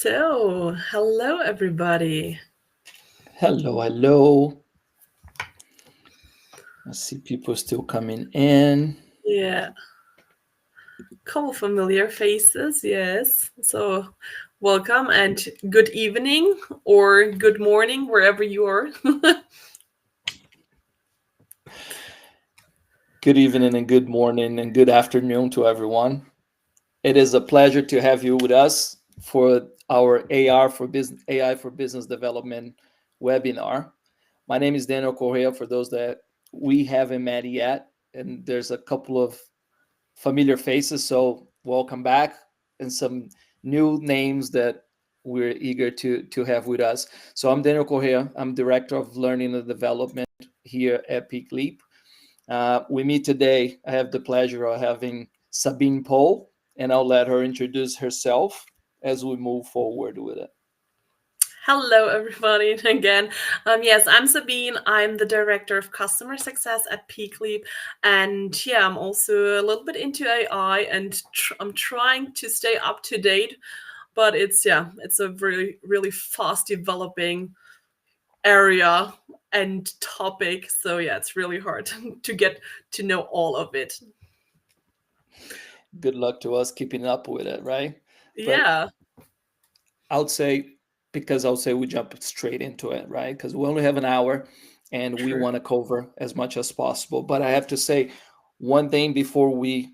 So, hello everybody. Hello. I see people still coming in. Yeah, couple familiar faces, yes. So, welcome and good evening or good morning wherever you are. Good evening and good morning and good afternoon to everyone. It is a pleasure to have you with us for our AI for Business Development webinar. My name is Daniel Correa. For those that we haven't met yet, and there's a couple of familiar faces, so welcome back, and some new names that we're eager to have with us. So I'm Daniel Correa. I'm Director of Learning and Development here at peakleap. We meet today. I have the pleasure of having Sabine Pohl, and I'll let her introduce herself as we move forward with it. Hello everybody again. Yes, I'm Sabine. I'm the Director of Customer Success at peakleap, and yeah, I'm also a little bit into AI, and I'm trying to stay up to date. But it's a really fast developing area and topic. So yeah, it's really hard to get to know all of it. Good luck to us keeping up with it, right? But Yeah, I would say, because I would say we jump straight into it, right? Because we only have an hour and we true. want to cover as much as possible. But I have to say one thing before we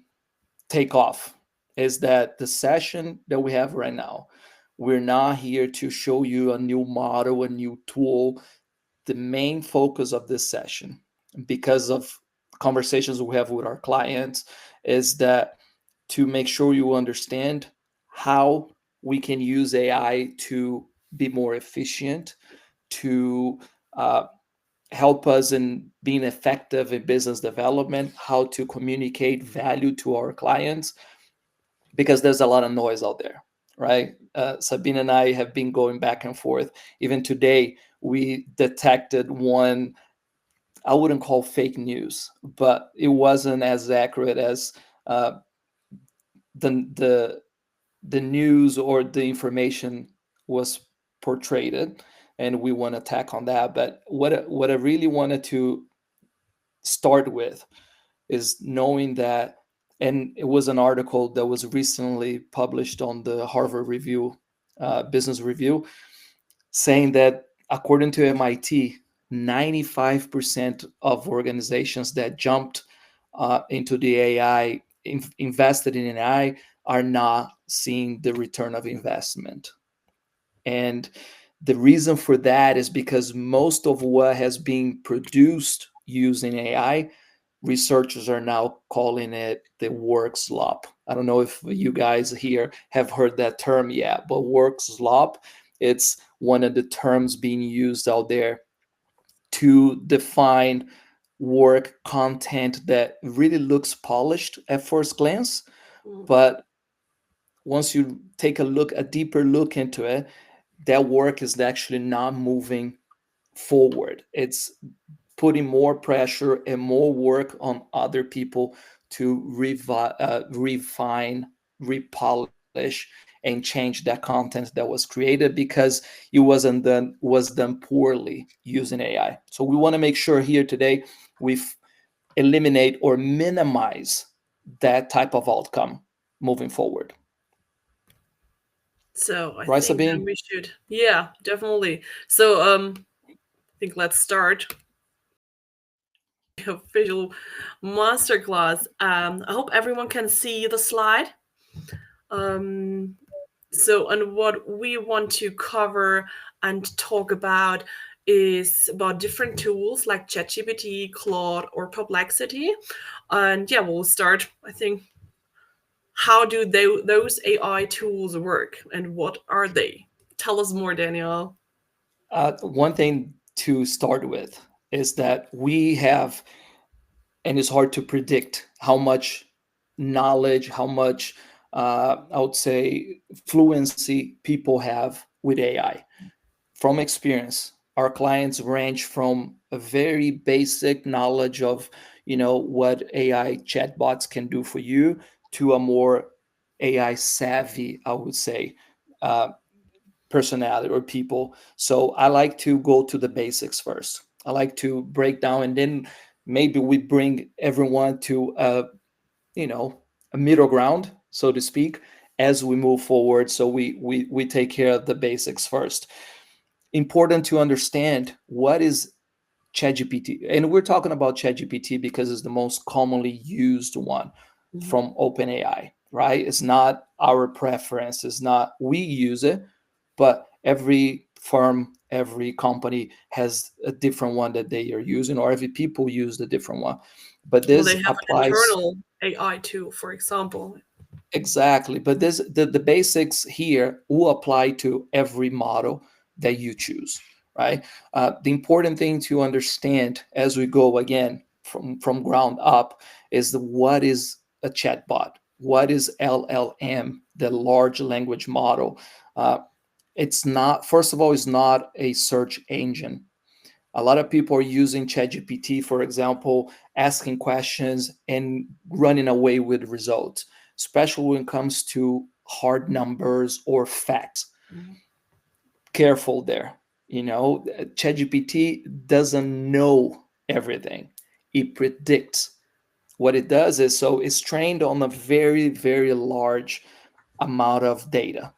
take off is that the session that we have right now, we're not here to show you a new model, a new tool. The main focus of this session, because of conversations we have with our clients, is that to make sure you understand how we can use AI to be more efficient, to uh, help us in being effective in business development, how to communicate value to our clients, because there's a lot of noise out there, right? Sabine and I have been going back and forth. Even today, we detected one, I wouldn't call fake news, but it wasn't as accurate as uh, the the news or the information was portrayed, and we want to attack on that. But what I really wanted to start with is knowing that, and it was an article that was recently published on the Harvard Review, Business Review, saying that according to MIT, 95% of organizations that jumped into the AI, invested in AI, are not seeing the return of investment. And the reason for that is because most of what has been produced using AI, researchers are now calling it the work slop. I don't know if you guys here have heard that term yet, but work slop, it's one of the terms being used out there to define work content that really looks polished at first glance, Mm. but once you take a deeper look into it, that work is actually not moving forward. It's putting more pressure and more work on other people to refine, repolish, and change that content that was created because it was done poorly using AI. So we want to make sure here today we eliminate or minimize that type of outcome moving forward. So I Right, think then Sabine? we should, yeah, definitely. So I think let's start the official masterclass. I hope everyone can see the slide. Um, so and what we want to cover and talk about is about different tools like ChatGPT, Claude, or Perplexity. And yeah, we'll start. I think how do those AI tools work and what are they? Tell us more, Daniel. One thing to start with is that we have, and it's hard to predict how much knowledge, how much, I would say, fluency people have with AI. From experience, our clients range from a very basic knowledge of, what AI chatbots can do for you to a more AI savvy, I would say, uh, personality or people. So I like to go to the basics first. I like to break down, and then maybe we bring everyone to you know a middle ground, so to speak, as we move forward. So we take care of the basics first. Important to understand what is ChatGPT, and we're talking about ChatGPT because it's the most commonly used one Mhm. from OpenAI, right? It's not our preference. It's not we use it, but every firm, every company has a different one that they are using, or every people use the different one. But Well, they this have an applies. internal AI too, for example. Exactly. But this the basics here will apply to every model that you choose, right? The important thing to understand as we go again from ground up is what is a chatbot? What is LLM, the large language model? Uh, it's not, first of all, it's not a search engine. A lot of people are using ChatGPT, for example, asking questions and running away with results, especially when it comes to hard numbers or facts. Mhm. Careful there. ChatGPT doesn't know everything. It predicts. What it does is, so it's trained on a very, very large amount of data,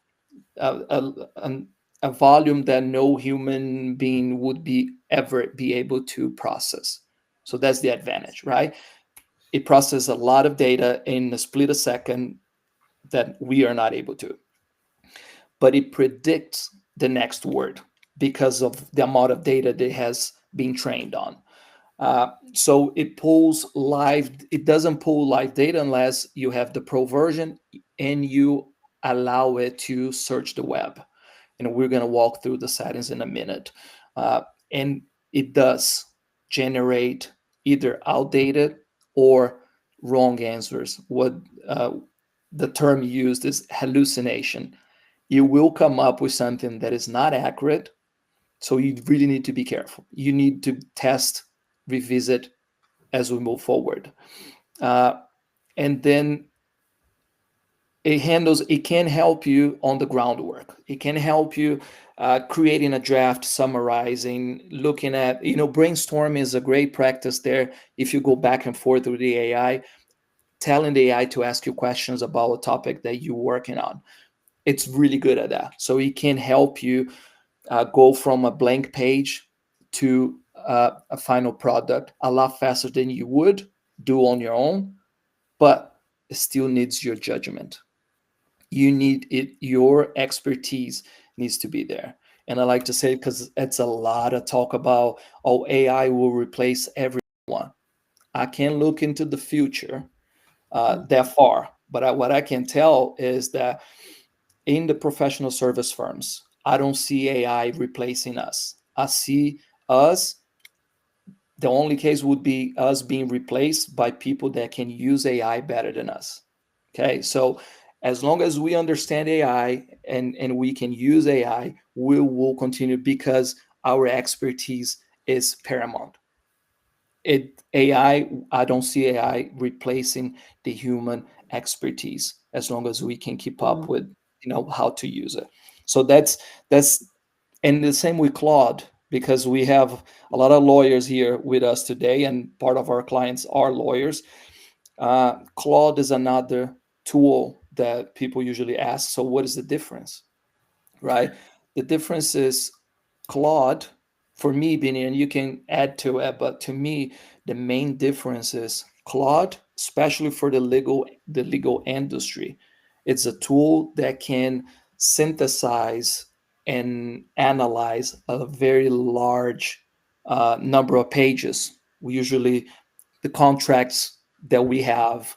a, a, an- a volume that no human being would be ever be able to process. So that's the advantage, right? It processes a lot of data in a split a second that we are not able to, but it predicts the next word because of the amount of data that it has been trained on. So it pulls live, it doesn't pull live data unless you have the pro version and you allow it to search the web. And we're going to walk through the settings in a minute. Uh, and it does generate either outdated or wrong answers. What uh, the term used is hallucination. You will come up with something that is not accurate. So you really need to be careful. You need to test, revisit as we move forward. Uh, and then it can help you on the groundwork. It can help you creating a draft, summarizing, looking at, brainstorming is a great practice there. If you go back and forth with the AI, telling the AI to ask you questions about a topic that you're working on, it's really good at that. So it can help you go from a blank page to a final product a lot faster than you would do on your own, but it still needs your judgment. You need it, your expertise needs to be there. And I like to say, because it's a lot of talk about, oh, AI will replace everyone. I can't look into the future Mhm. that far, but what I can tell is that in the professional service firms, I don't see AI replacing us. I see us, the only case would be us being replaced by people that can use AI better than us. Okay, so as long as we understand AI and we can use AI, we will continue because our expertise is paramount. I don't see AI replacing the human expertise as long as we can keep up Mhm. with how to use it. So that's and the same with Claude, because we have a lot of lawyers here with us today, and part of our clients are lawyers. Claude is another tool that people usually ask. So what is the difference, right? The difference is Claude, for me, Bini, and you can add to it, but to me, the main difference is Claude, especially for the legal industry. It's a tool that can synthesize and analyze a very large number of pages. We usually the contracts that we have,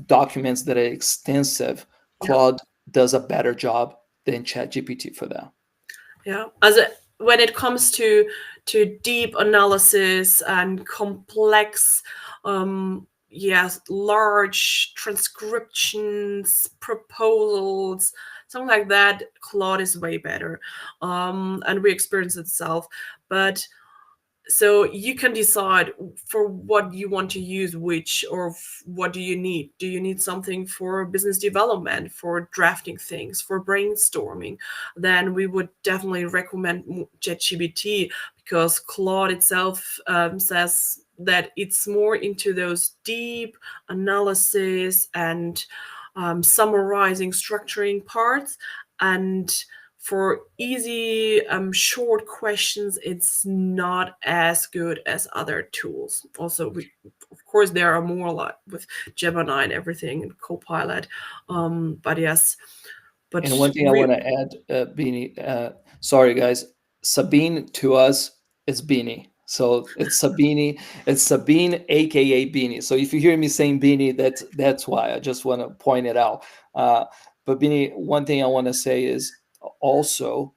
documents that are extensive. Yeah. Claude does a better job than ChatGPT for that. Yeah. When it comes to deep analysis and complex, yes, large transcriptions, proposals, something like that, Claude is way better. And we experience itself. But So you can decide for what you want to use which, or what do you need something for business development, for drafting things, for brainstorming? Then we would definitely recommend ChatGPT, because Claude itself says that it's more into those deep analysis and summarizing, structuring parts. And for easy, short questions, it's not as good as other tools. Also, of course, there are more, like with Gemini and everything and Copilot. But yes, but And one thing I want to add, Beanie, sorry guys, Sabine to us is Beanie. So it's Sabini, it's Sabine, aka Beanie. So if you hear me saying Beanie, that's why. I just want to point it out. Uh, but Beanie, one thing I want to say is also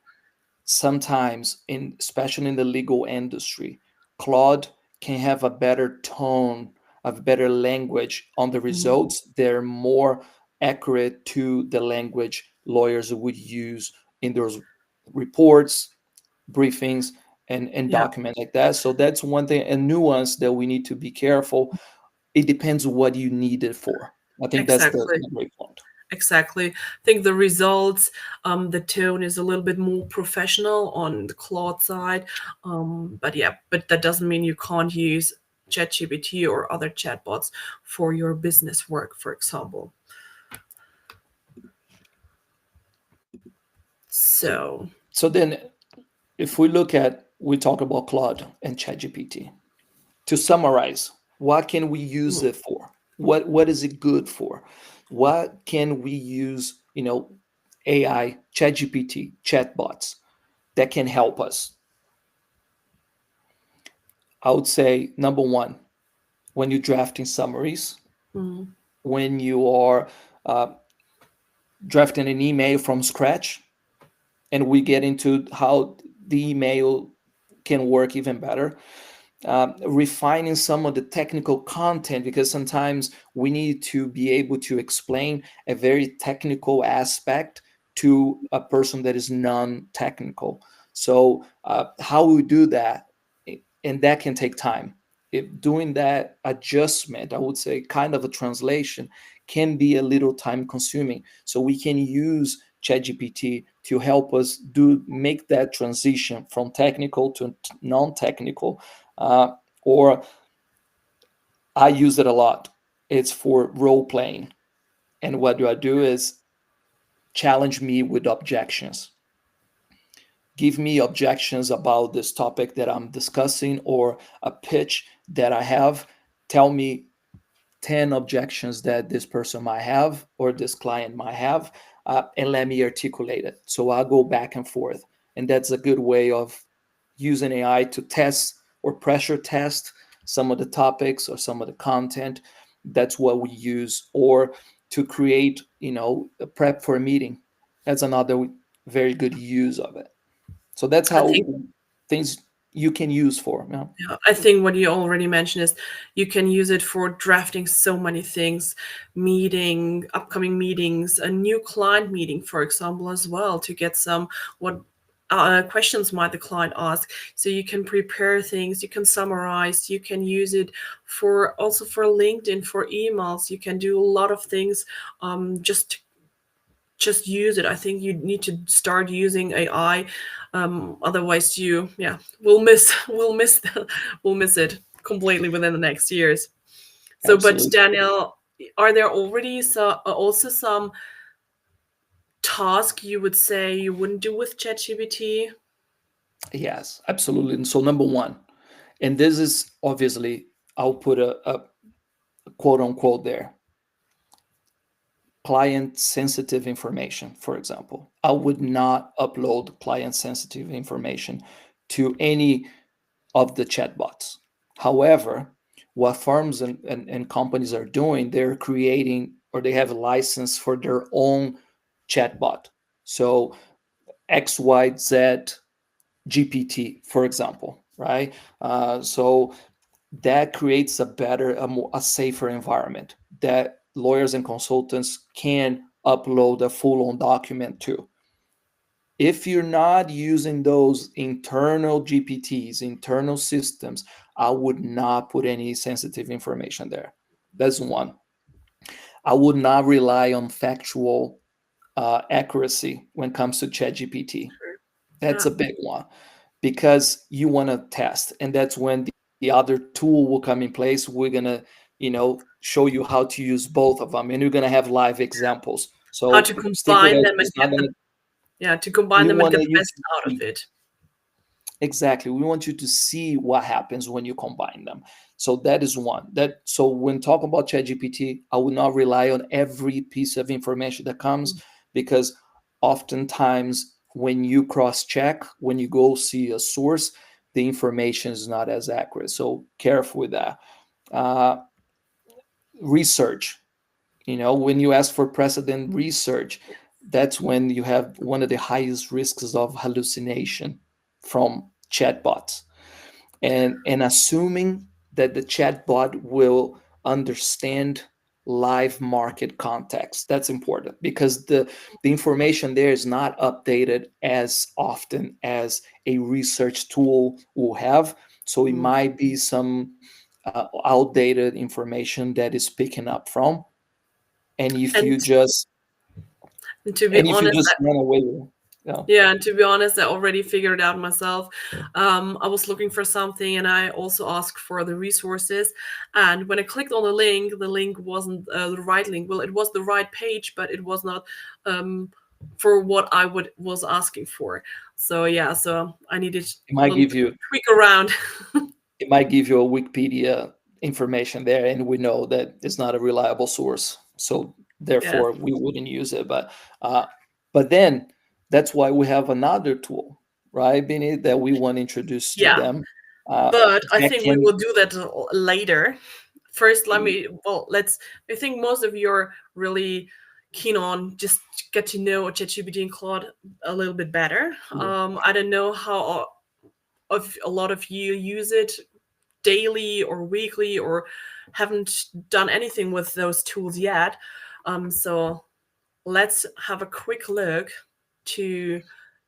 sometimes, in especially in the legal industry, Claude can have a better tone, a better language on the Mhm. results. They're more accurate to the language lawyers would use in those reports, briefings, and Yeah, documents like that. So that's one thing, a nuance that we need to be careful. It depends what you need it for. I think that's exactly. the great point. Exactly. I think the results, the tone is a little bit more professional on the Claude side. But yeah, but that doesn't mean you can't use ChatGPT or other chatbots for your business work, for example. So, So, so then if we look at, we talk about Claude and ChatGPT. To summarize, what can we use mm, it for? What is it good for? What can we use, AI, ChatGPT, chatbots that can help us? I would say number one, when you're drafting summaries, mm, when you are uh, drafting an email from scratch, and we get into how the email can work even better. Refining some of the technical content, because sometimes we need to be able to explain a very technical aspect to a person that is non-technical. So how we do that, and that can take time. If doing that adjustment, I would say kind of a translation, can be a little time consuming. So we can use ChatGPT to help us make that transition from technical to non-technical. uh, or I use it a lot. It's for role playing. And what do I do is challenge me with objections. Give me objections about this topic that I'm discussing or a pitch that I have. Tell me 10 objections that this person might have or this client might have, and let me articulate it. So I'll go back and forth. And that's a good way of using AI to test or pressure test some of the topics or some of the content. That's what we use. Or to create, a prep for a meeting. That's another very good use of it. So that's I how think things you can use for. Yeah. Yeah, I think what you already mentioned is you can use it for drafting so many things, upcoming meetings, a new client meeting, for example, as well, to get some what questions might the client ask. So you can prepare things, you can summarize, you can use it for also for LinkedIn, for emails. You can do a lot of things. Just use it. I think you need to start using AI. Otherwise, you yeah we'll miss it completely within the next years. So, but Absolutely. Daniel, are there already also some task you would say you wouldn't do with ChatGPT? Yes, absolutely. And so, number one, and this is obviously, I'll put a quote unquote there, client sensitive information, for example. I would not upload client sensitive information to any of the chatbots. However, what firms and companies are doing, they're creating or they have a license for their own chatbot. So XYZ GPT, for example, right? So that creates a better, a safer environment that lawyers and consultants can upload a full-on document to. If you're not using those internal GPTs, internal systems, I would not put any sensitive information there. That's one. I would not rely on factual accuracy when it comes to ChatGPT. That's Yeah. a big one because you want to test, and that's when the other tool will come in place. We're gonna, show you how to use both of them, and you're gonna have live examples. How So to stick with combine it. them and It's not get gonna. the yeah, to combine We them and want get the you best to out of see. it. Exactly. We want you to see what happens when you combine them. So that is one. That so when talking about ChatGPT, I would not rely on every piece of information that comes, because oftentimes when you cross-check, when you go see a source, the information is not as accurate. So careful with that. Uh, Research. When you ask for precedent research, that's when you have one of the highest risks of hallucination from chatbots, and assuming that the chatbot will understand live market context. That's important because the information there is not updated as often as a research tool will have. So it Mm. might be some outdated information that is picking up from. and if And you just to be and if you honest, just run away with it, yeah, and to be honest, I already figured it out myself. I was looking for something and I also asked for the resources. And when I clicked on the link wasn't the right link. Well, it was the right page, but it was not um, for what I would was asking for. So yeah, so I needed it a might little give bit you tweak around. it might give you a Wikipedia information there, and we know that it's not a reliable source. So Yes. therefore, we wouldn't use it. Uh, but then that's why we have another tool, right, Benny, that we want to introduce to Yeah. them. Uh, But I that think we can will do that later. First, let's, I think most of you are really keen on just get to know ChatGPT and Claude a little bit better. I don't know how of a lot of you use it daily or weekly or haven't done anything with those tools yet. So let's have a quick look to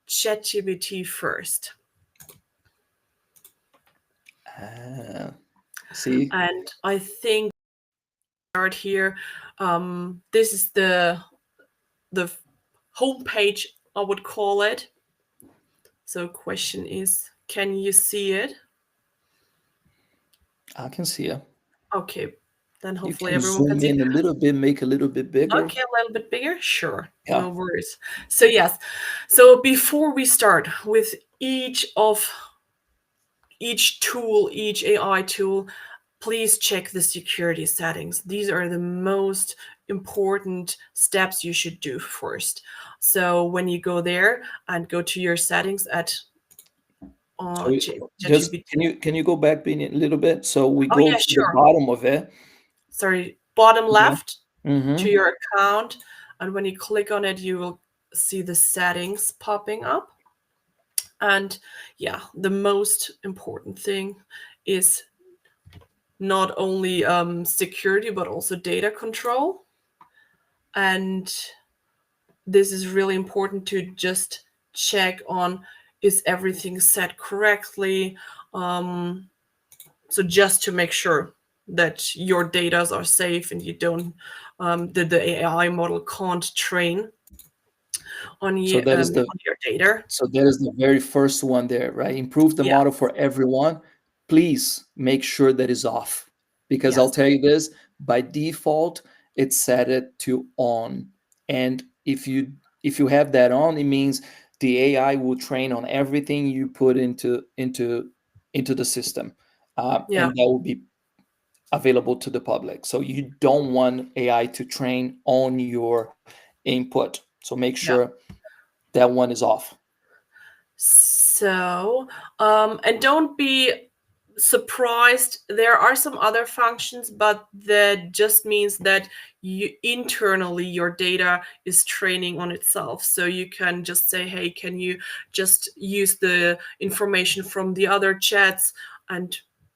ChatGPT first. uh, see. And I think start here. This is the homepage, I would call it. So question is, can you see it? I can see it. Okay, then You hopefully can everyone can zoom see. in a little bit, make a little bit bigger. Okay, a little bit bigger? Sure, Yeah. no worries. So yes, so before we start with each tool, each AI tool, please check the security settings. These are the most important steps you should do first. So when you go there and go to your settings at So just ChatGPT. can you go back Benny, a little bit? So we Oh go yeah, to the sure. bottom of it. Sorry, bottom Yeah. left to Mm-hmm. your account, and when you click on it, you will see the settings popping up. And yeah, the most important thing is not only security but also data control. And this is really important to just check on, is everything set correctly. Um, so just to make sure that your data are safe and you don't that the AI model can't train So that is the on your data. So that is the very first one there, right? Improve the Yeah. model for everyone. Please make sure that is off, because I'll Yes. tell you this, by default, it's set it to on. And if you have that on, it means the AI will train on everything you put into the system, Yeah. and that will be available to the public. So you don't want AI to train on your input. So make Yeah. sure that one is off. So, and don't be surprised. There are some other functions, but that just means that you internally your data is training on itself. So you can just say, hey, can you just use the information from the other chats and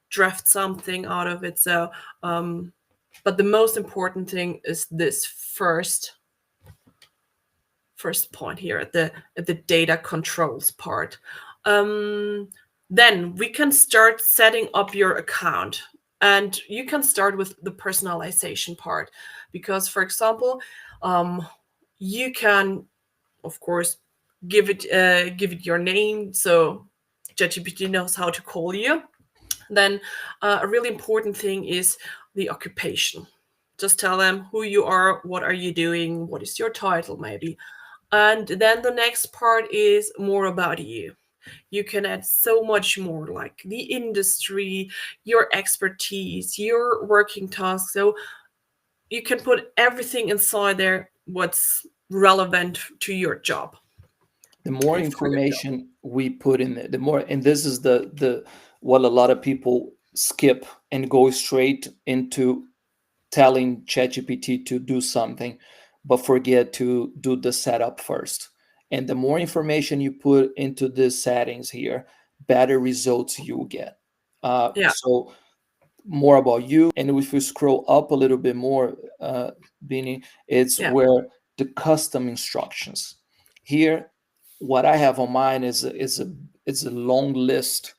draft something out of it? So, but the most important thing is this first point here at the data controls part. Um, then we can start setting up your account, and you can start with the personalization part, because, for example, um, you can, of course, give it your name, so ChatGPT knows how to call you. Then a really important thing is the occupation. Just tell them who you are, what are you doing, what is your title, maybe. And then the next part is more about you. You can add so much more, like the industry, your expertise, your working tasks. So you can put everything inside there what's relevant to your job The more and for your job. information we put in there, the more, and this is the what a lot of people skip and go straight into telling ChatGPT to do something, but forget to do the setup first. And the more information you put into the settings here, better results you'll get. Yeah, So more about you, and if you scroll up a little bit more, Bini, it's yeah, where the custom instructions. Here, what I have on mine is a long list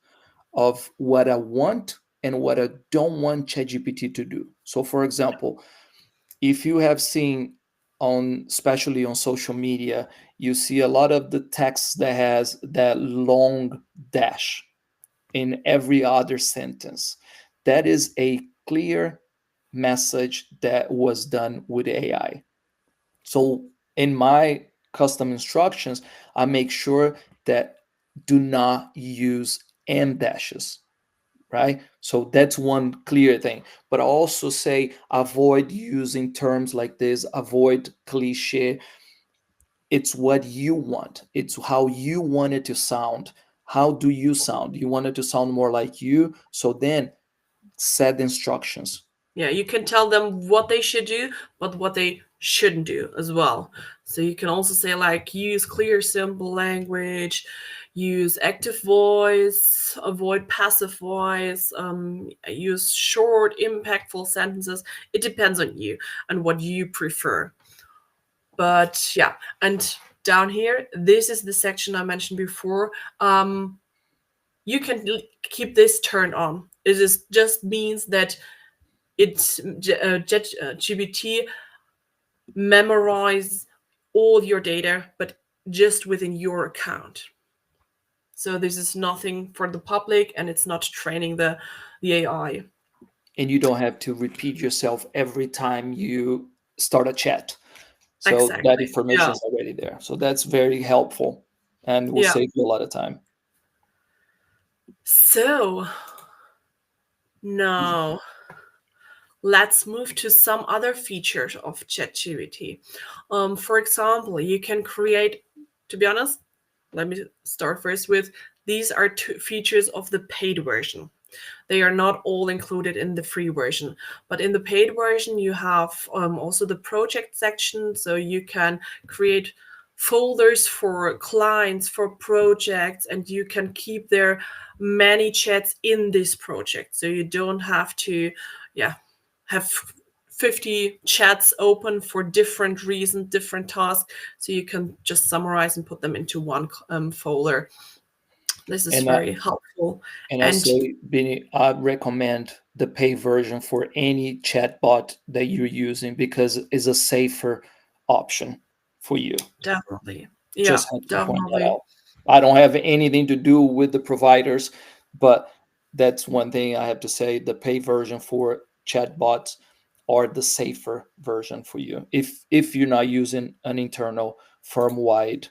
of what I want and what I don't want ChatGPT to do. So, for example, if you have seen on, especially on social media, you see a lot of the text that has that long dash in every other sentence. That is a clear message that was done with AI. So in my custom instructions, I make sure that do not use and dashes, right? So that's one clear thing. But I also say avoid using terms like this, avoid cliche. It's what you want, it's how you want it to sound. How do you sound? You want it to sound more like you. So then set the instructions. yeah. You can tell them what they should do, but what they shouldn't do as well. So you can also say, like, use clear, simple language, use active voice, avoid passive voice, use short, impactful sentences. It depends on you and what you prefer. But yeah, and down here, this is the section I mentioned before. You can keep this turned on. It is just means that it's GBT memorize all your data, but just within your account. So this is nothing for the public, and it's not training the AI. And you don't have to repeat yourself every time you start a chat. So that Exactly. information Yeah. is already there. So that's very helpful and will Yeah. save you a lot of time. So now let's move to some other features of ChatGPT. For example, you can create, to be honest, let me start first with these are two features of the paid version. They are not all included in the free version, but in the paid version, you have also the project section. So you can create folders for clients, for projects, and you can keep their many chats in this project. So you don't have to, yeah, have 50 chats open for different reasons, different tasks. So you can just summarize and put them into one folder. This is And very helpful. And I And say, Bini, I recommend the pay version for any chatbot that you're using because it's a safer option for you. definitely, yeah, Just have to point that definitely. out. I don't have anything to do with the providers, but that's one thing I have to say. The pay version for chatbots are the safer version for you if you're not using an internal firm-wide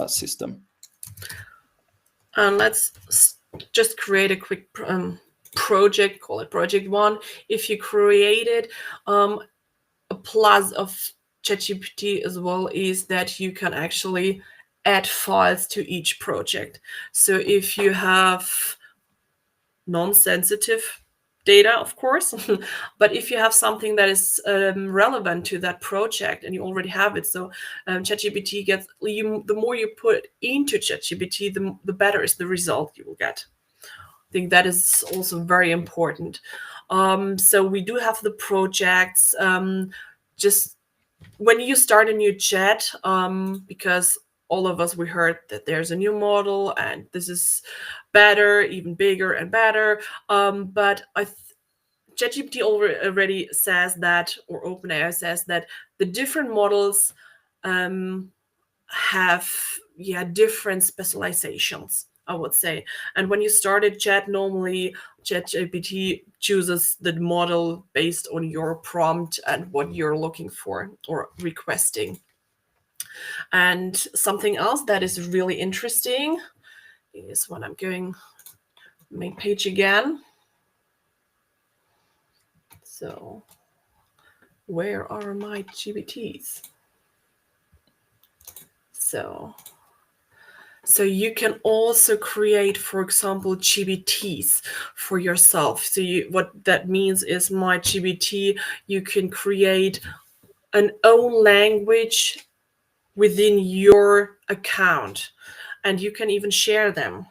system. And let's just create a quick project, call it project one. If you created a plus of ChatGPT as well is that you can actually add files to each project. So if you have non-sensitive data, of course, but if you have something that is relevant to that project and you already have it, so ChatGPT gets you, the more you put into ChatGPT, the better is the result you will get. I think that is also very important. So we do have the projects. Just when you start a new chat, because all of us, we heard that there's a new model and this is better, even bigger and better. But ChatGPT already says that, or OpenAI says that the different models um, have, yeah, different specializations, I would say. And when you started chat, normally ChatGPT chooses the model based on your prompt and what you're looking for or requesting. And something else that is really interesting is when I'm going main page again. So where are my GPTs? So you can also create, for example, GBTs for yourself. So what that means is my GBT, you can create an own language within your account, and you can even share them.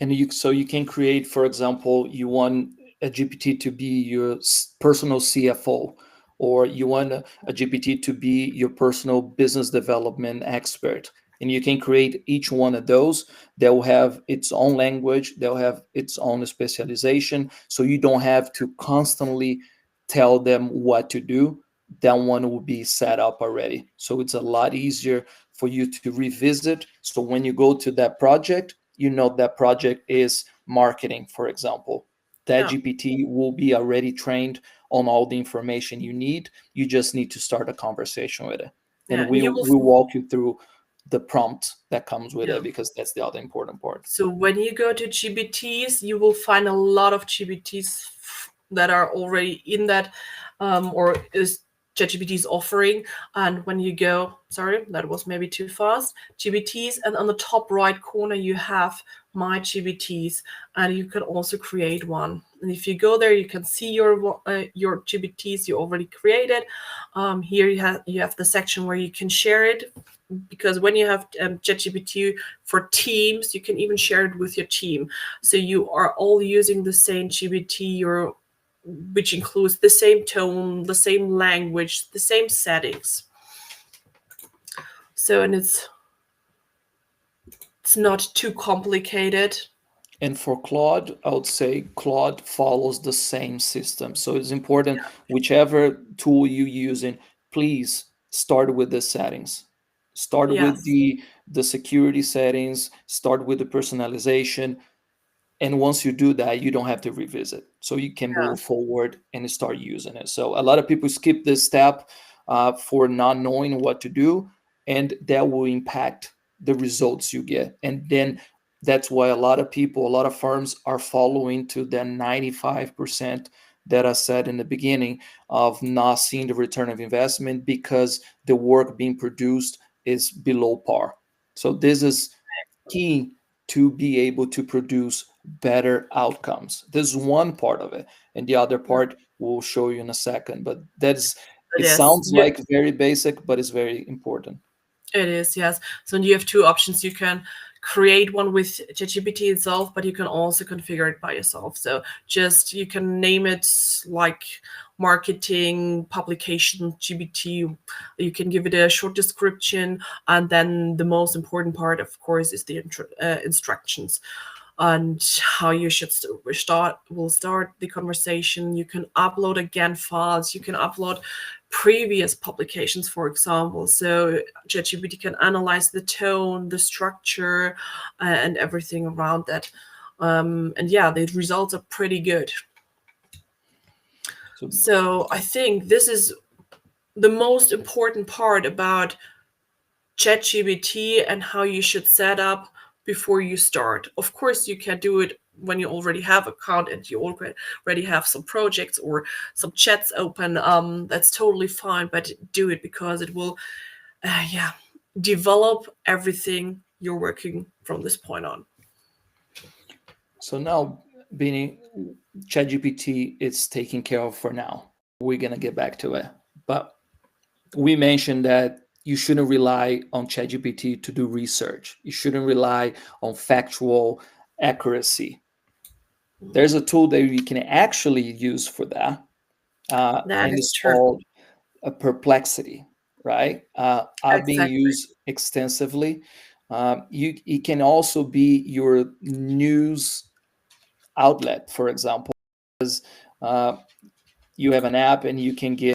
And you can create, for example, you want a GPT to be your personal CFO, or you want a GPT to be your personal business development expert, and you can create each one of those. They'll have its own language, they'll have its own specialization, so you don't have to constantly tell them what to do. That one will be set up already, so it's a lot easier for you to revisit. So when you go to that project, you know that project is marketing, for example. That Yeah, GPT will be already trained on all the information you need. You just need to start a conversation with it. And yeah, and you will. we'll walk you through the prompt that comes with Yeah. it, because that's the other important part. So when you go to GBTs, you will find a lot of GBTs that are already in that, or is ChatGPT's offering. And when you go, sorry, that was maybe too fast, GBTs, and on the top right corner you have my GBTs, and you can also create one. And if you go there, you can see your GBTs you already created. Here you have the section where you can share it, because when you have ChatGPT for teams, you can even share it with your team. So you are all using the same GPT, which includes the same tone, the same language, the same settings. So, and it's not too complicated. And for Claude, I would say Claude follows the same system. So it's important, whichever tool you're using, please start with the settings. Start with Yes. the security settings, start with the personalization, and once you do that, you don't have to revisit, so you can move Yeah. forward and start using it. So a lot of people skip this step for not knowing what to do, and that will impact the results you get. And then that's why a lot of people, a lot of firms are following to the 95% that I said in the beginning, of not seeing the return of investment because the work being produced is below par. So this is key to be able to produce better outcomes. This is one part of it, and the other Yeah. part we'll show you in a second. But that's, It it is. sounds like very basic, but it's very important. It is, yes. So you have two options. You can create one with ChatGPT itself, but you can also configure it by yourself. So just you can name it like marketing publication GPT. You can give it a short description, and then the most important part, of course, is the instructions and how you should start the conversation. You can upload again files, you can upload previous publications, for example, so ChatGPT can analyze the tone, the structure, and everything around that. And yeah, the results are pretty good. So So I think this is the most important part about ChatGPT and how you should set up before you start. Of course, you can do it when you already have an account and you already have some projects or some chats open. That's totally fine, but do it because it will, yeah, develop everything you're working from this point on. so now, Bini, ChatGPT it's taken care of for now. We're gonna get back to it, but we mentioned that you shouldn't rely on ChatGPT to do research. You shouldn't rely on factual accuracy. There's a tool that you can actually use for that, That and is it's true. called a Perplexity, right? I've been Exactly. used extensively. It can also be your news outlet, for example, because uh, you have an app and you can get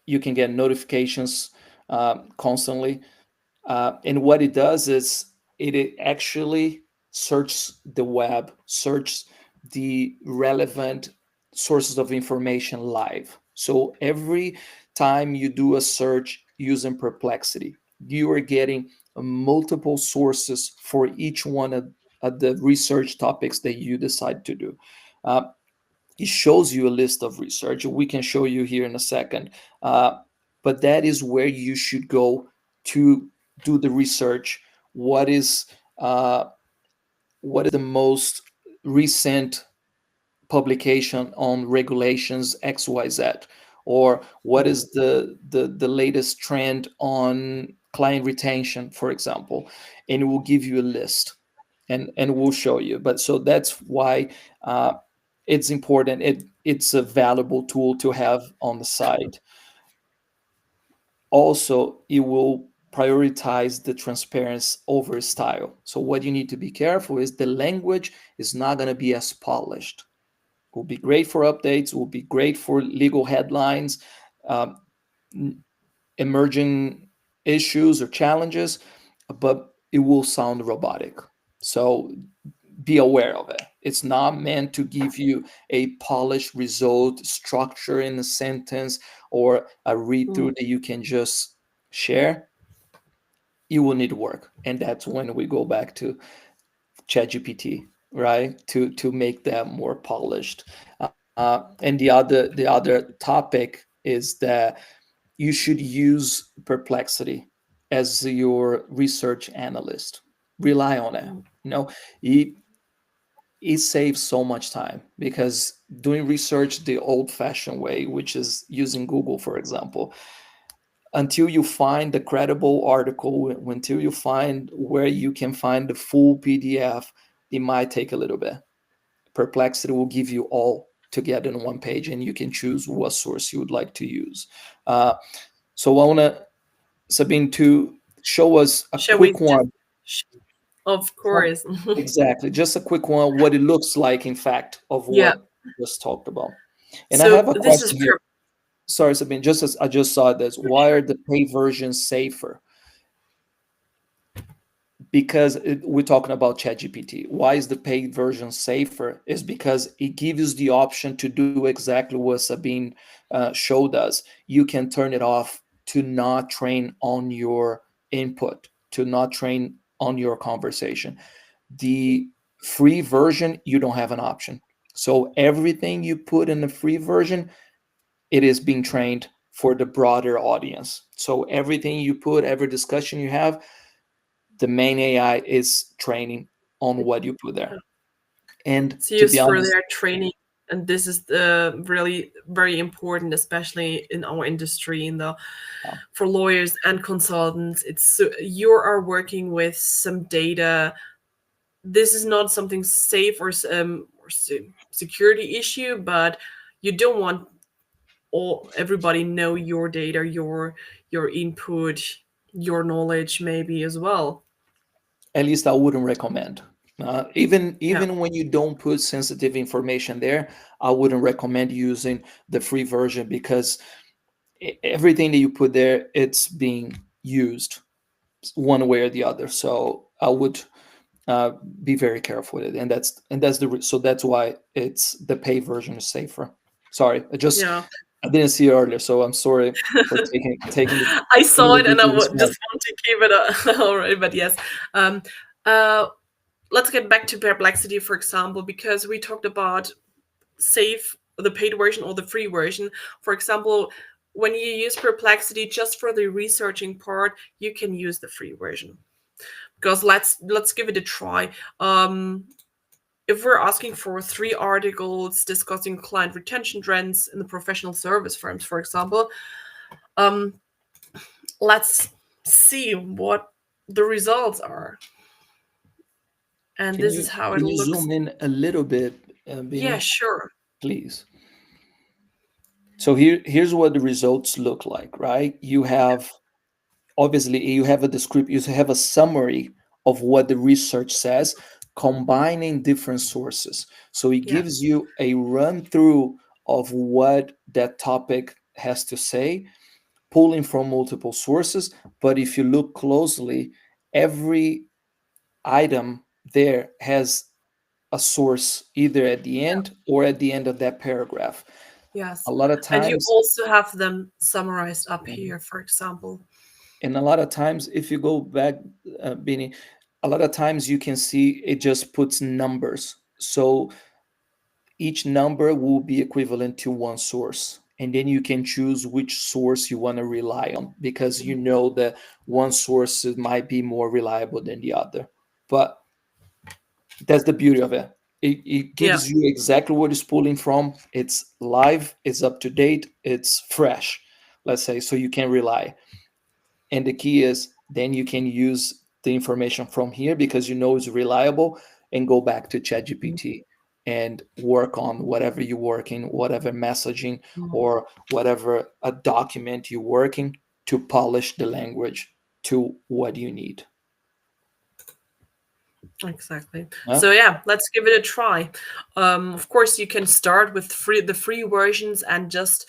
notifications constantly. And what it does is it actually searches the web, searches the relevant sources of information live. So every time you do a search using Perplexity, you are getting multiple sources for each one of the research topics that you decide to do. Uh, it shows you a list of research. We can show you here in a second. Uh, but that is where you should go to do the research. What is uh, what is the most recent publication on regulations XYZ, or what is the latest trend on client retention, for example, and it will give you a list, and we'll show you. But so that's why it's important. It's a valuable tool to have on the side. Also, it will prioritize the transparency over style. So what you need to be careful is the language is not going to be as polished. It will be great for updates, it will be great for legal headlines, um, emerging issues or challenges, but it will sound robotic. So be aware of it. It's not meant to give you a polished result, structure in a sentence, or a read through Mm. that you can just share. You will need work. And that's when we go back to ChatGPT, right? To make them more polished. And the other topic is that you should use Perplexity as your research analyst. Rely on it. Mm. It, it saves so much time because doing research the old-fashioned way, which is using Google, for example, until you find the credible article, until you find where you can find the full PDF, it might take a little bit. Perplexity will give you all together in one page, and you can choose what source you would like to use. Uh, so I want to, Sabine, to show us a Shall we quick just? one. sh- Of course. Exactly, just a quick one, what it looks like, in fact, of Yeah. what we just talked about. And I have So a this is question here. Sorry, Sabine, just as I just saw this, why are the paid versions safer? Because we're talking about ChatGPT. Why is the paid version safer? Is because it gives you the option to do exactly what Sabine showed us. You can turn it off to not train on your input, to not train on your conversation. The free version, you don't have an option. So everything you put in the free version, it is being trained for the broader audience. So everything you put, every discussion you have, the main AI is training on what you put there. And it's to be used for honest, their training, and this is the really very important, especially in our industry, in the uh, for lawyers and consultants. It's so, you are working with some data. This is not something safe or security issue, but you don't want all everybody know your data, your input, your knowledge, maybe as well. at least I wouldn't recommend. Even Yeah, even when you don't put sensitive information there, I wouldn't recommend using the free version because everything that you put there, it's being used one way or the other. So I would uh, be very careful with it, and that's so that's why it's the pay version is safer. Sorry, yeah. I didn't see it earlier, so I'm sorry for taking the I saw it and I this one. just want to keep it all right. But yes, um, uh, let's get back to Perplexity, for example, because we talked about save the paid version or the free version. For example, when you use Perplexity just for the researching part, you can use the free version. Because let's give it a try. If we're asking for 3 articles discussing client retention trends in the professional service firms, for example, um, let's see what the results are. And Can this you is how it can you looks. zoom in a little bit, Yeah, Bini, sure. please? So here's what the results look like, right? You have, obviously, you have a description, you have a summary of what the research says, combining different sources. So it Yeah. gives you a run through of what that topic has to say, pulling from multiple sources. But if you look closely, every item there has a source either at the end or at the end of that paragraph. A Yes. lot of And you times, also have them summarized up mhm, here, for example. and a lot of times, if you go back, Bini, a lot of times you can see it just puts numbers. So each number will be equivalent to one source. And then you can choose which source you want to rely on because you know that one source might be more reliable than the other. But that's the beauty of it. It Yeah. gives you exactly what it's pulling from. It's live, it's up to date, it's fresh, let's say, so you can rely. And the key is then you can use the information from here because you know it's reliable and go back to ChatGPT and work on whatever you're working, whatever messaging Mm. or whatever a document you're working to polish the language to what you need. Exactly. Huh? So yeah, let's give it a try. Of course, you can start with the free versions and just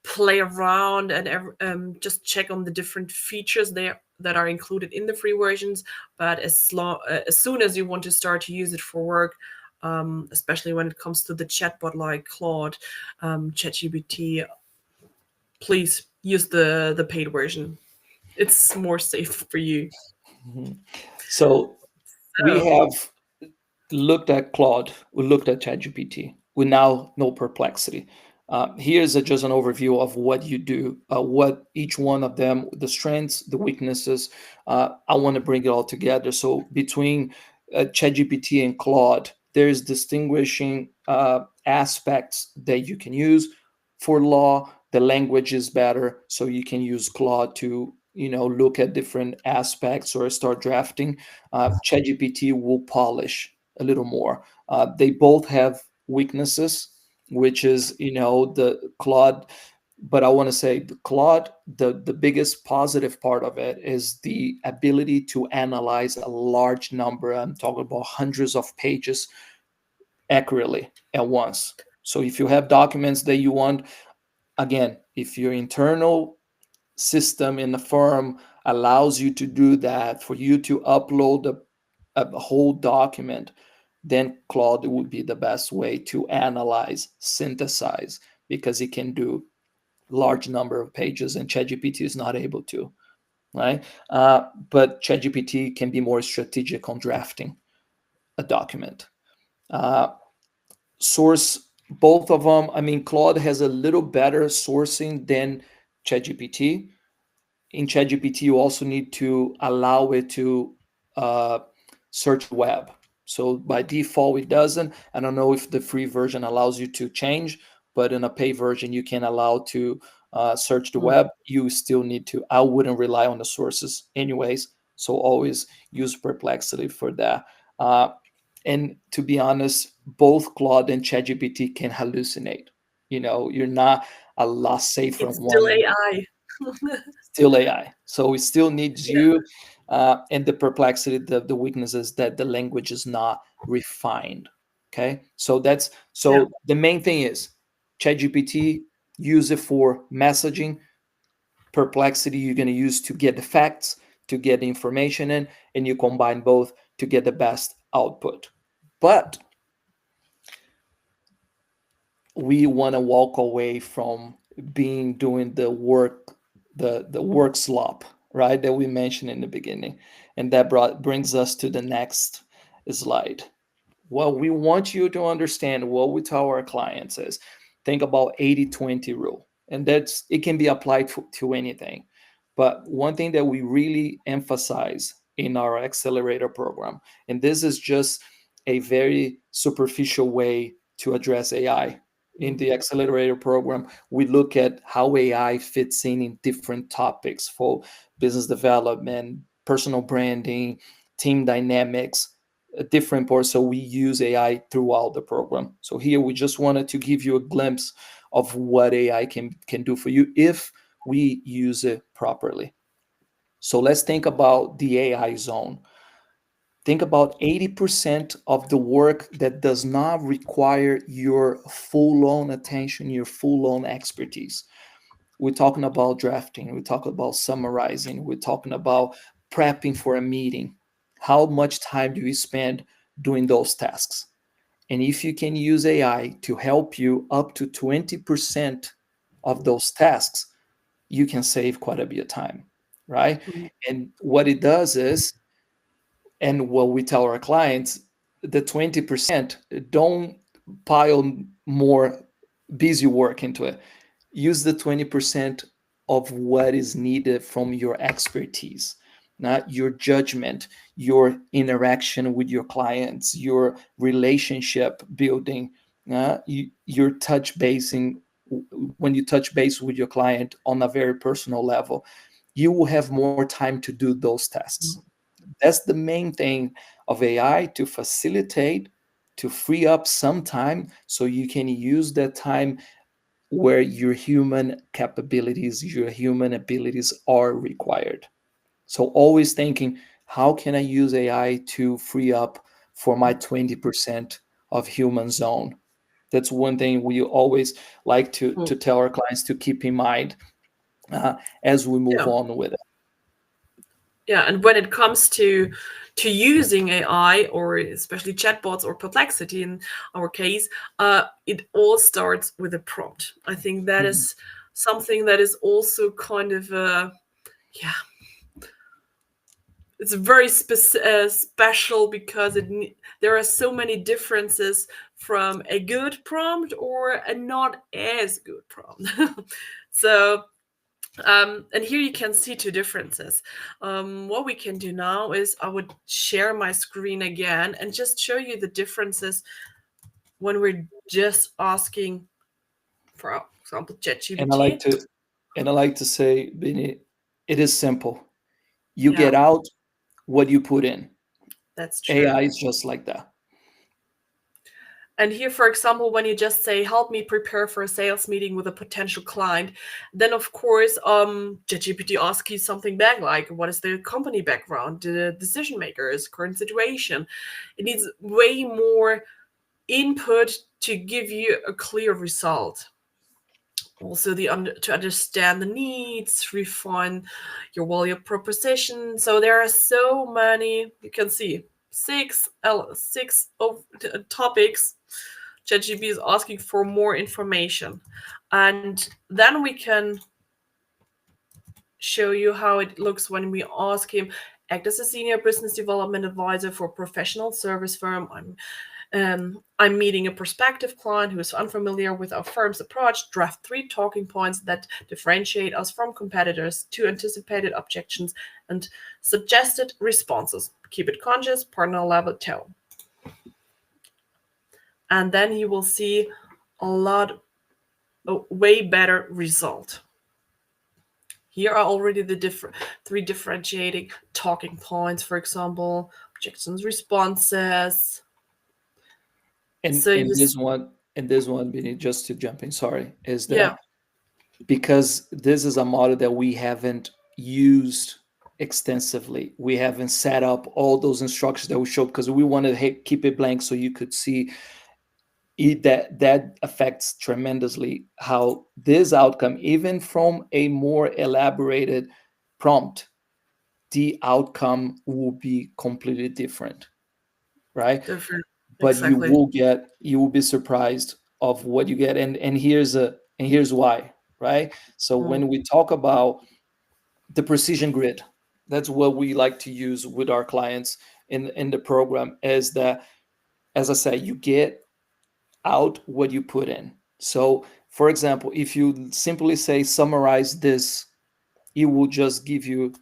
play around and just check on the different features there that are included in the free versions. But as soon as you want to start to use it for work, especially when it comes to the chatbot like Claude, ChatGPT, please use the paid version. It's more safe for you. Mhm. So we So have looked at Claude, we looked at ChatGPT, we now know Perplexity. Here's just an overview of what you do, what each one of them, the strengths, the weaknesses. I want to bring it all together. So between ChatGPT and Claude, there's distinguishing aspects that you can use. For law, the language is better, so you can use Claude to look at different aspects or start drafting. ChatGPT will polish a little more. They both have weaknesses, which is the Claude. But I want to say the Claude, the biggest positive part of it is the ability to analyze a large number. I'm talking about hundreds of pages accurately at once. So if you have documents that you want, again, if your internal system in the firm allows you to do that, for you to upload a whole document, then Claude would be the best way to analyze, synthesize, because it can do large number of pages and ChatGPT is not able to, right? But ChatGPT can be more strategic on drafting a document. Uh, source both of them. I mean, Claude has a little better sourcing than ChatGPT. In ChatGPT, you also need to allow it to uh, search the web. So by default, it doesn't. I don't know if the free version allows you to change, but in a paid version, you can allow to search the mm, web. You still need to. I wouldn't rely on the sources, anyways. So always use Perplexity for that. Uh, and to be honest, both Claude and ChatGPT can hallucinate. You're not a lot safer on it's still one. AI. Still AI. So it still needs Yeah. you. And the perplexity, the weakness is that the language is not refined. Okay. Yeah. So the main thing is ChatGPT, use it for messaging. Perplexity, you're going to use to get the facts, to get the information in, and you combine both to get the best output. But we want to walk away from being doing the work, the work slop, right, that we mentioned in the beginning, and that brings us to the next slide. What we want you to understand, what we tell our clients is, think about 80-20 rule, and that's it can be applied to anything. But one thing that we really emphasize in our accelerator program, and this is just a very superficial way to address AI. In the accelerator program, we look at how AI fits in different topics for business development, personal branding, team dynamics, different parts. So we use AI throughout the program. So here we just wanted to give you a glimpse of what AI can do for you if we use it properly. So let's think about the AI zone. Think about 80% of the work that does not require your full on attention, your full on expertise. We're talking about drafting, we're talking about summarizing, we're talking about prepping for a meeting. How much time do you spend doing those tasks? And if you can use AI to help you up to 20% of those tasks, you can save quite a bit of time, right? Mhm. And what it does is, and what we tell our clients, the 20%, don't pile more busy work into it. Use the 20% of what is needed from your expertise, not your judgment, your interaction with your clients, your relationship building, your touch basing. When you touch base with your client on a very personal level, you will have more time to do those tasks. That's the main thing of AI, to facilitate, to free up some time so you can use that time where your human capabilities, your human abilities are required. So always thinking, how can I use AI to free up for my 20% of human zone? That's one thing we always like to tell our clients to keep in mind uh, as we move Yeah. on with it. Yeah, and when it comes to using AI, or especially chatbots or Perplexity in our case, it all starts with a prompt. I think that Mhm. is something that is also kind of yeah, it's very special, because there are so many differences from a good prompt or a not as good prompt. So and here you can see two differences. What we can do now is I would share my screen again and just show you the differences when we're just asking, for example, And I like ChatGPT. to and I like to say, Benny, it is simple. You Yeah, get out what you put in. that's true. AI is just like that. And here, for example, when you just say, help me prepare for a sales meeting with a potential client, then of course, ChatGPT asks you something back like, what is the company background, the decision makers, current situation? It needs way more input to give you a clear result. Also, to understand the needs, refine your value proposition. So there are so many. You can see six of topics. ChatGPT is asking for more information, and then we can show you how it looks when we ask him, act as a senior business development advisor for a professional service firm. I'm meeting a prospective client who is unfamiliar with our firm's approach. Draft 3 talking points that differentiate us from competitors, 2 anticipated objections, and suggested responses. Keep it conscious, partner level tone. And then you will see a way better result. Here are already the 3 differentiating talking points, for example, objections, responses. And So you and just, this one, Benny, just to jump in, sorry, is yeah, that because this is a model that we haven't used extensively. We haven't set up all those instructions that we showed because we wanted to keep it blank so you could see it, that affects tremendously how this outcome, even from a more elaborated prompt, the outcome will be completely different, right? different. But Exactly. you will be surprised of what you get. And here's why, right? So Mm. when we talk about the precision grid, that's what we like to use with our clients in the program, is that, as I said, you get out what you put in. So for example, if you simply say summarize this, it will just give you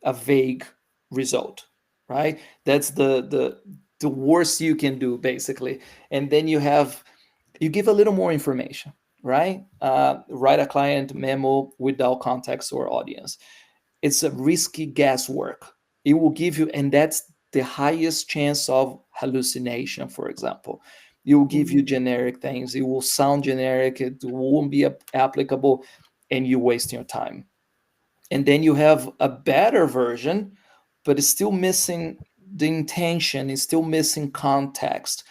a vague result, right? That's the worst you can do, basically. And then you give a little more information, right? Write a client memo without context or audience. It's a risky guesswork. It will give you, and that's the highest chance of hallucination, for example. It will give you Mhm. generic things. It will sound generic. It won't be applicable, and you waste your time. And then you have a better version, but it's still missing the intention. It's still missing context.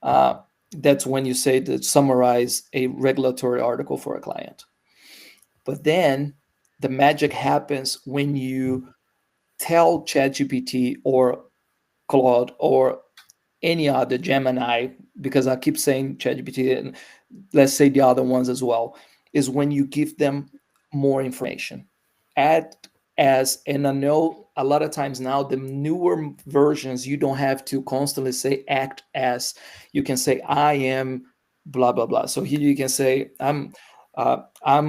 Uh, that's when you say to summarize a regulatory article for a client. But then the magic happens when you tell ChatGPT or Claude or any other Gemini, because I keep saying ChatGPT and let's say the other ones as well, is when you give them more information. Add as, and I know a lot of times now the newer versions, you don't have to constantly say act as. You can say I am blah blah blah. So here you can say I'm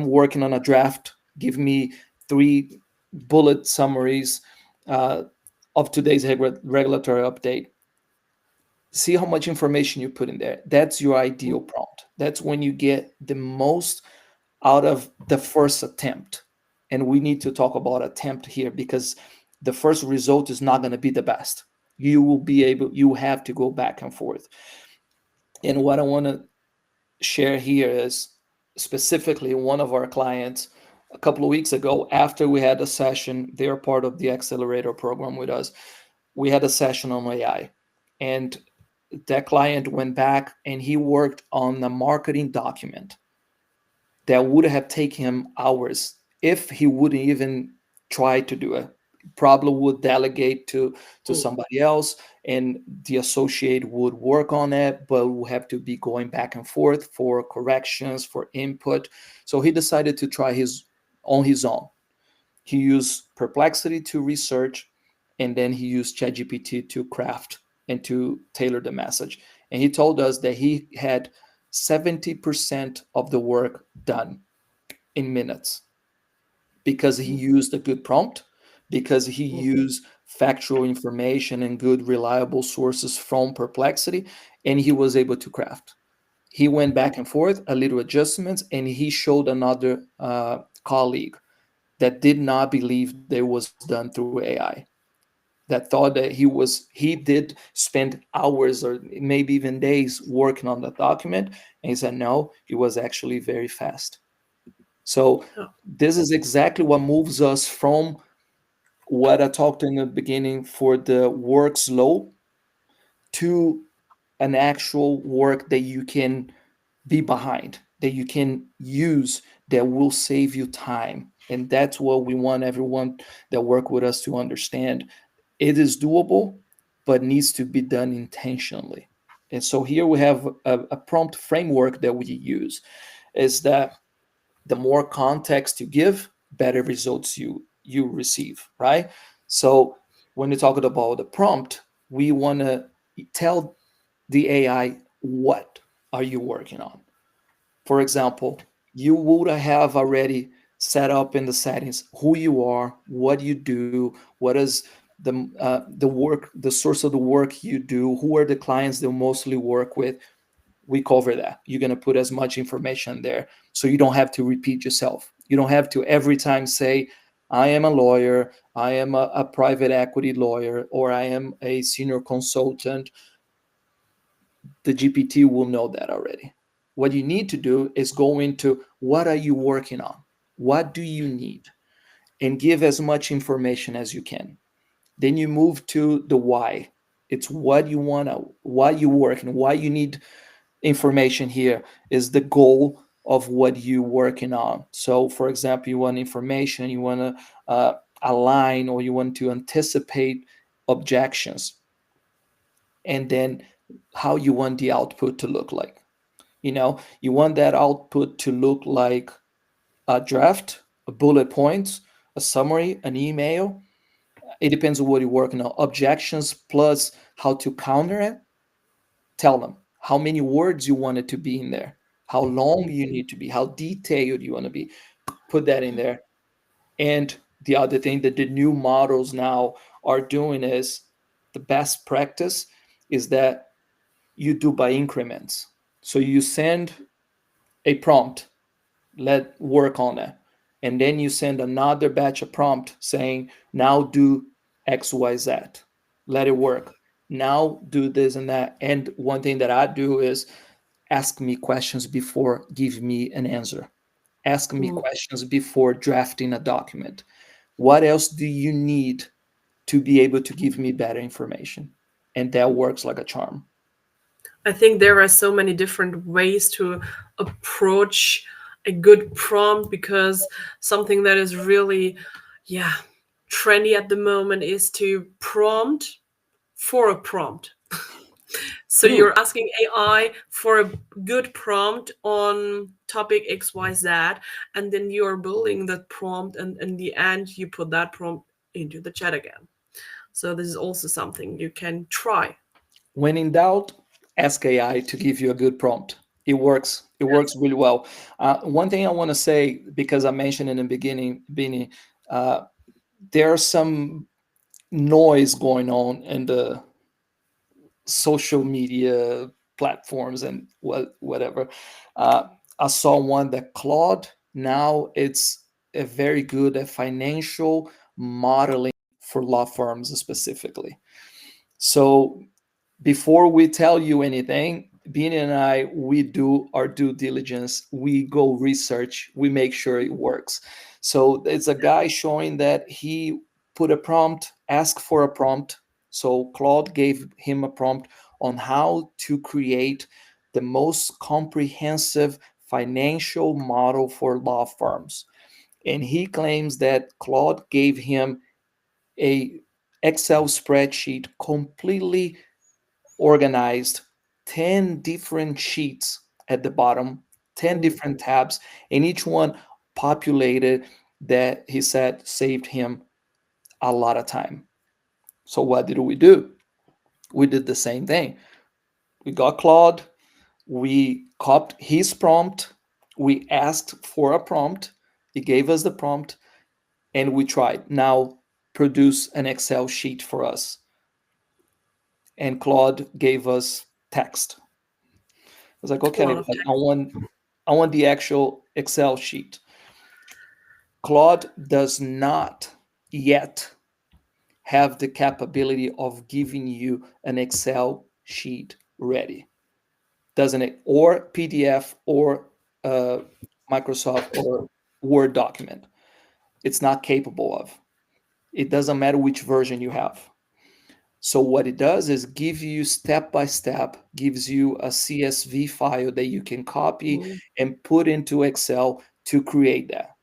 working on a draft. Give me three bullet summaries uh, of today's regulatory update. See how much information you put in there. That's your ideal prompt. That's when you get the most out of the first attempt. And we need to talk about attempt here because the first result is not going to be the best. You will be able, you have to go back and forth. And what I want to share here is specifically one of our clients a couple of weeks ago, after we had a session, they're part of the accelerator program with us. We had a session on AI, and that client went back and he worked on a marketing document that would have taken him hours if he wouldn't even try to do it. Probably would delegate to Mm. somebody else, and the associate would work on it, but would have to be going back and forth for corrections, for input. So he decided to try his on his own. He used Perplexity to research, and then he used ChatGPT to craft and to tailor the message. And he told us that he had 70% of the work done in minutes because he used a good prompt, because he used factual information and good, reliable sources from Perplexity, and he was able to craft. He went back and forth, a little adjustments, and he showed another colleague that did not believe that it was done through AI, that thought that he did spend hours or maybe even days working on the document, and he said no, he was actually very fast. So Yeah. this is exactly what moves us from what I talked in the beginning for the work slow to an actual work that you can be behind, that you can use, that will save you time. And that's what we want everyone that work with us to understand. It is doable, but needs to be done intentionally. And so here we have a prompt framework that we use is that the more context you give, better results you receive, right? So when you're talking about the prompt, we want to tell the AI what are you working on. For example, you would have already set up in the settings who you are, what you do, what is the work, the source of the work you do, who are the clients that you mostly work with. We cover that. You're going to put as much information there so you don't have to repeat yourself. You don't have to every time say, I am a lawyer, I am a private equity lawyer, or I am a senior consultant. The GPT will know that already. What you need to do is go into what are you working on? What do you need? And give as much information as you can. Then you move to the why. It's what you want to, why you work and why you need information here is the goal of what you're working on. So, for example, you want information, you want to align or you want to anticipate objections, and then how you want the output to look like. You want that output to look like a draft, a bullet points, a summary, an email. It depends on what you're working on. Objections plus how to counter it. Tell them how many words you want it to be in there, how long you need to be, how detailed you want to be. Put that in there. And the other thing that the new models now are doing is the best practice is that you do by increments. So you send a prompt, let work on it. And then you send another batch of prompt saying, now do XYZ, let it work. Now do this and that. And one thing that I do is ask me questions before give me an answer. Ask me Mm. questions before drafting a document. What else do you need to be able to give me better information? And that works like a charm. I think there are so many different ways to approach a good prompt, because something that is really, yeah, trendy at the moment is to prompt for a prompt. So True. you're asking AI for a good prompt on topic XYZ, and then you're building that prompt, and in the end, you put that prompt into the chat again. So this is also something you can try. When in doubt, ask AI to give you a good prompt. It works. It works really well. One thing I want to say, because I mentioned in the beginning, Bini, uh, there's some noise going on in the social media platforms and whatever. Uh, I saw one that Claude now it's a very good at financial modeling for law firms specifically. So before we tell you anything, Beanie and I, we do our due diligence. We go research. We make sure it works. So it's a guy showing that he put a prompt, asked for a prompt. So Claude gave him a prompt on how to create the most comprehensive financial model for law firms. And he claims that Claude gave him a Excel spreadsheet completely organized 10 different sheets at the bottom, 10 Mm. different tabs, and each one populated that he said saved him a lot of time. So, what did we do? We did the same thing. We got Claude, we copied his prompt, we asked for a prompt, he gave us the prompt, and we tried. Now, produce an Excel sheet for us. And Claude gave us text. I was like, A okay, lot of but text. I want the actual Excel sheet. Claude does not yet have the capability of giving you an Excel sheet ready, doesn't it? Or PDF or uh, Microsoft or Word document. It's not capable of. It doesn't matter which version you have. So what it does is give you step by step, gives you a CSV file that you can copy Mm. and put into Excel to create that.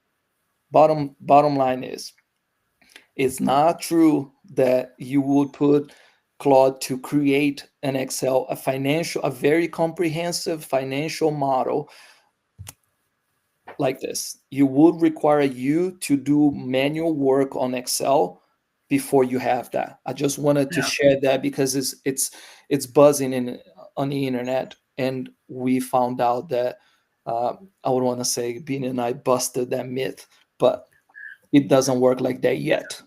Bottom line is, it's not true that you would put Claude to create an Excel, a very comprehensive financial model like this. You would require you to do manual work on Excel before you have that. I just wanted to Yeah. share that because it's buzzing in on the internet, and we found out that uh, I would want to say Bean and I busted that myth, but it doesn't work like that yet.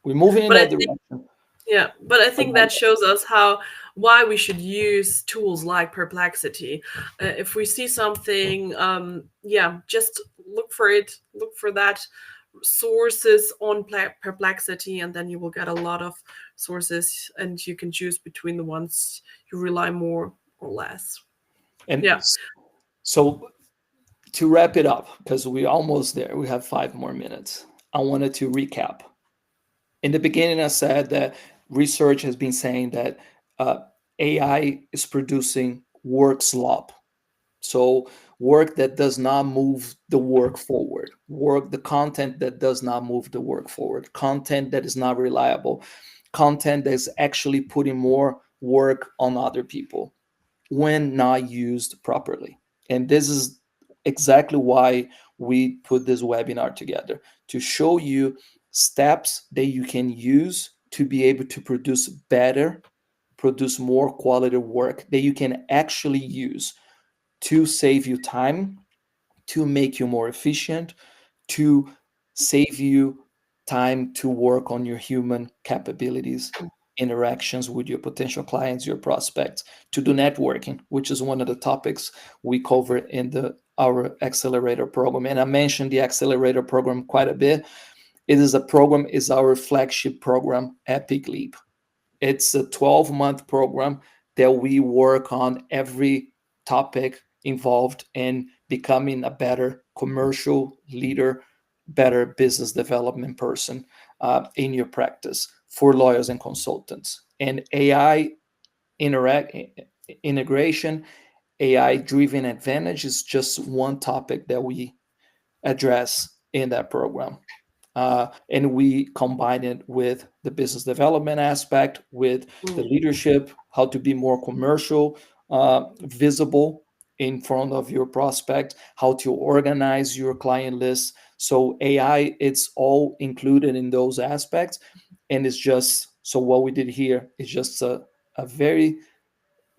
We're moving in But I that think, direction. yeah, but I But think that shows us how, why we should use tools like Perplexity. If we see something, yeah, just look for it, look for that sources on Perplexity, and then you will get a lot of sources, and you can choose between the ones you rely more or less. and Yeah. so to wrap it up, because we're almost there, we have 5 more minutes. I wanted to recap. In the beginning, I said that research has been saying that uh, AI is producing work slop. So work that does not move the work forward, the content that does not move the work forward, content that is not reliable, content that is actually putting more work on other people when not used properly. And this is exactly why we put this webinar together, to show you steps that you can use to be able to produce better, produce more quality work that you can actually use to save you time, to make you more efficient, to save you time to work on your human capabilities, interactions with your potential clients, your prospects, to do networking, which is one of the topics we cover in the our accelerator program. And I mentioned the accelerator program quite a bit. It is a program, is our flagship program at peakleap. It's a 12-month program that we work on every topic involved in becoming a better commercial leader, better business development person in your practice for lawyers and consultants. And AI interact integration, AI driven advantage is just one topic that we address in that program. And we combine it with the business development aspect, with the Mm. leadership, how to be more commercial, visible in front of your prospect, how to organize your client list. So AI, it's all included in those aspects. And it's just, so what we did here is just a very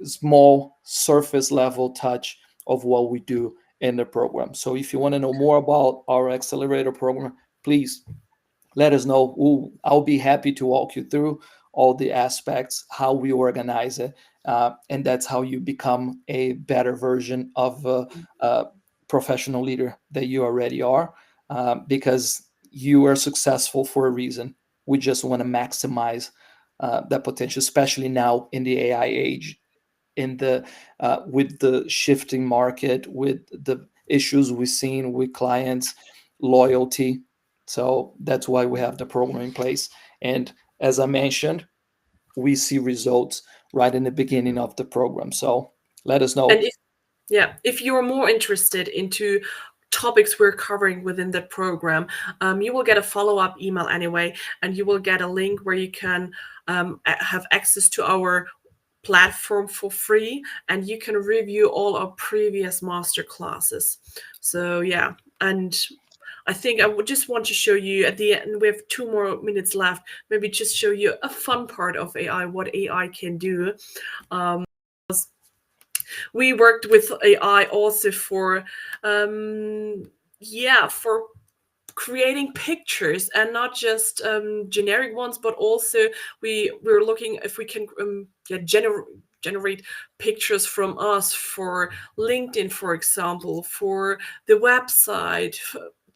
small surface level touch of what we do in the program. So if you want to know more about our accelerator program, please let us know. I'll be happy to walk you through all the aspects, how we organize it, and that's how you become a better version of a professional leader that you already are, because you are successful for a reason. We just want to maximize that potential, especially now in the AI age, in the with the shifting market, with the issues we've seen with clients loyalty. So that's why we have the program in place. And as I mentioned, we see results right in the beginning of the program. So let us And know. if, yeah, if you're more interested into topics we're covering within that program, you will get a follow-up email anyway, and you will get a link where you can have access to our platform for free, and you can review all our previous master classes. So yeah, and I think I would just want to show you at the end, we have 2 more minutes left, maybe just show you a fun part of AI, what AI can do. We worked with AI also for yeah, for creating pictures, and not just generic ones, but also we're looking if we can yeah, generate pictures from us for LinkedIn, for example, for the website,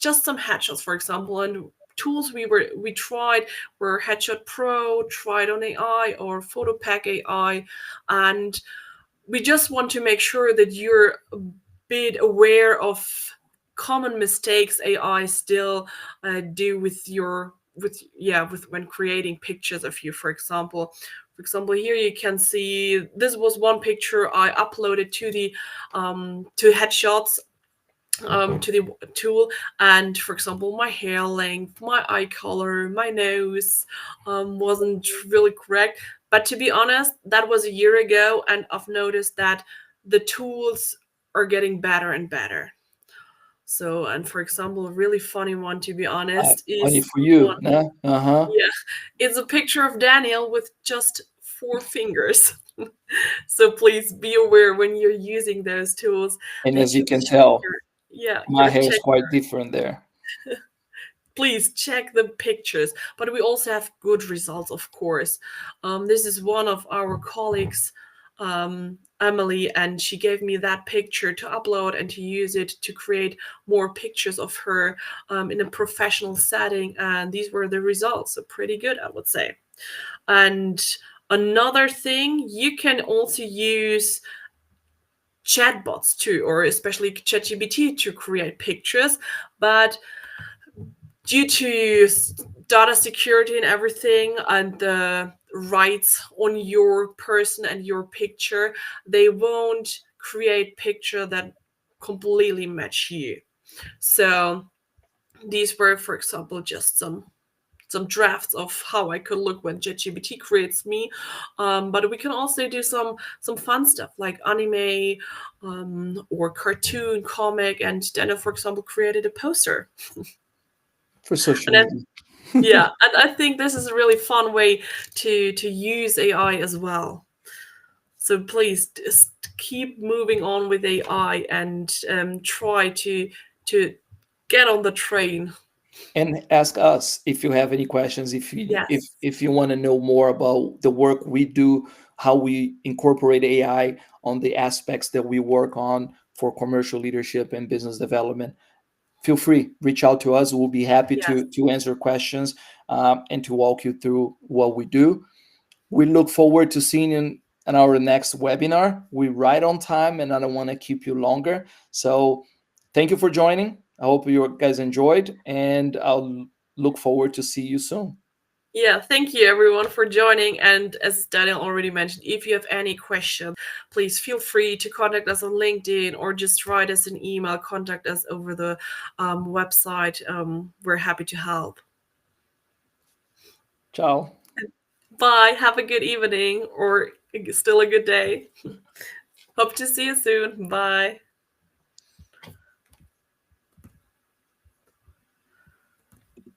just some headshots, for example. And tools we tried were Headshot Pro, tried on AI, or PhotoPack AI. And we just want to make sure that you're a bit aware of common mistakes AI still do with your with yeah with when creating pictures of you. For example, here you can see this was one picture I uploaded to the to headshots, to the tool. And for example, my hair length, my eye color, my nose wasn't really correct. But to be honest, that was a year ago, and I've noticed that the tools are getting better and better. So, and for example, a really funny one, to be honest, Funny is for one. you, nah? Uh-huh. Yeah, it's a picture of Daniel with just 4 fingers. So please be aware when you're using those tools And that as you you can check tell, your, yeah, my your hair is check. quite different there. Please check the pictures. But we also have good results, of course. This is one of our colleagues, Emily, and she gave me that picture to upload and to use it to create more pictures of her in a professional setting. And these were the results. So pretty good, I would say. And another thing, you can also use chatbots too, or especially ChatGPT to create pictures. But due to data security and everything, and the rights on your person and your picture, they won't create picture that completely match you. So these were, for example, just some drafts of how I could look when ChatGPT creates me. But we can also do some fun stuff like anime, or cartoon, comic, and Daniel, for example, created a poster. For social And I, media. yeah, and I think this is a really fun way to use AI as well. So please just keep moving on with AI, and try to get on the train. And ask us if you have any questions, Yes, if you want to know more about the work we do, how we incorporate AI on the aspects that we work on for commercial leadership and business development. Feel free, reach out to us. We'll be happy yes. to answer questions, and to walk you through what we do. We look forward to seeing you in our next webinar. We right on time, and I don't want to keep you longer. So thank you for joining. I hope you guys enjoyed, and I'll look forward to see you soon. Yeah, thank you everyone for joining. And as Daniel already mentioned, if you have any questions, please feel free to contact us on LinkedIn or just write us an email, contact us over the website. We're happy to help. Ciao. Bye. Have a good evening or still a good day. Hope to see you soon. Bye.